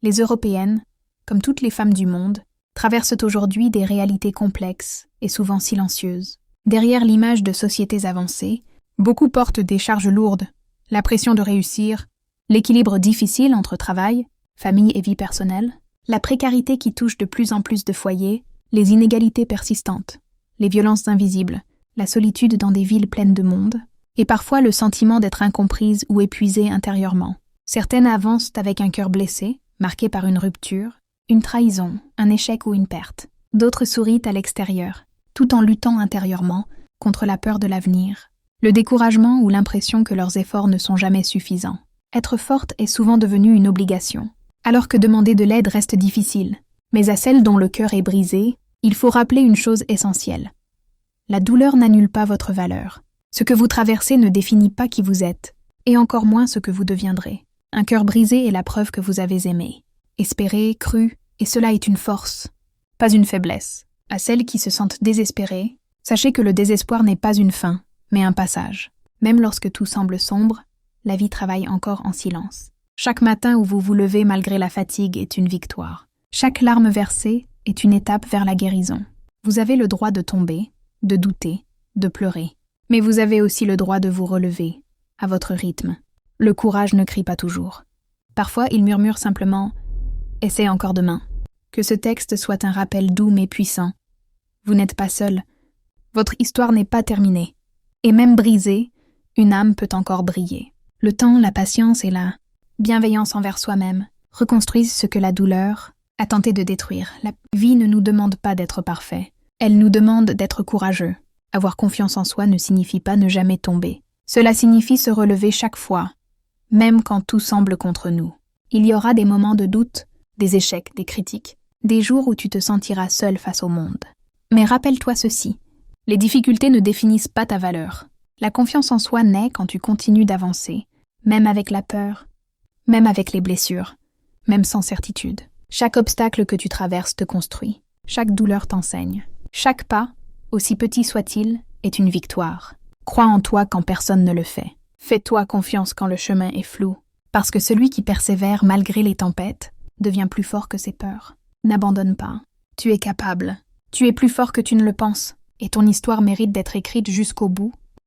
Les Européennes, comme toutes les femmes du monde, traversent aujourd'hui des réalités complexes et souvent silencieuses. Derrière l'image de sociétés avancées, beaucoup portent des charges lourdes, la pression de réussir, l'équilibre difficile entre travail, famille et vie personnelle, la précarité qui touche de plus en plus de foyers, les inégalités persistantes, les violences invisibles, la solitude dans des villes pleines de monde, et parfois le sentiment d'être incomprise ou épuisée intérieurement. Certaines avancent avec un cœur blessé, marqué par une rupture, une trahison, un échec ou une perte. D'autres sourient à l'extérieur, tout en luttant intérieurement contre la peur de l'avenir, le découragement ou l'impression que leurs efforts ne sont jamais suffisants. Être forte est souvent devenu une obligation, alors que demander de l'aide reste difficile. Mais à celles dont le cœur est brisé, il faut rappeler une chose essentielle. La douleur n'annule pas votre valeur. Ce que vous traversez ne définit pas qui vous êtes, et encore moins ce que vous deviendrez. Un cœur brisé est la preuve que vous avez aimé, espéré, cru, et cela est une force, pas une faiblesse. À celles qui se sentent désespérées, sachez que le désespoir n'est pas une fin, mais un passage. Même lorsque tout semble sombre, la vie travaille encore en silence. Chaque matin où vous vous levez malgré la fatigue est une victoire. Chaque larme versée est une étape vers la guérison. Vous avez le droit de tomber, de douter, de pleurer. Mais vous avez aussi le droit de vous relever, à votre rythme. Le courage ne crie pas toujours. Parfois, il murmure simplement « Essaie encore demain ». Que ce texte soit un rappel doux mais puissant. Vous n'êtes pas seul. Votre histoire n'est pas terminée. Et même brisée, une âme peut encore briller. Le temps, la patience et la bienveillance envers soi-même reconstruisent ce que la douleur a tenté de détruire. La vie ne nous demande pas d'être parfait. Elle nous demande d'être courageux. Avoir confiance en soi ne signifie pas ne jamais tomber. Cela signifie se relever chaque fois, même quand tout semble contre nous. Il y aura des moments de doute, des échecs, des critiques, des jours où tu te sentiras seul face au monde. Mais rappelle-toi ceci, les difficultés ne définissent pas ta valeur. La confiance en soi naît quand tu continues d'avancer, même avec la peur, même avec les blessures, même sans certitude. Chaque obstacle que tu traverses te construit, chaque douleur t'enseigne. Chaque pas, aussi petit soit-il, est une victoire. Crois en toi quand personne ne le fait. Fais-toi confiance quand le chemin est flou, parce que celui qui persévère malgré les tempêtes devient plus fort que ses peurs. N'abandonne pas. Tu es capable. Tu es plus fort que tu ne le penses, et ton histoire mérite d'être écrite jusqu'au bout,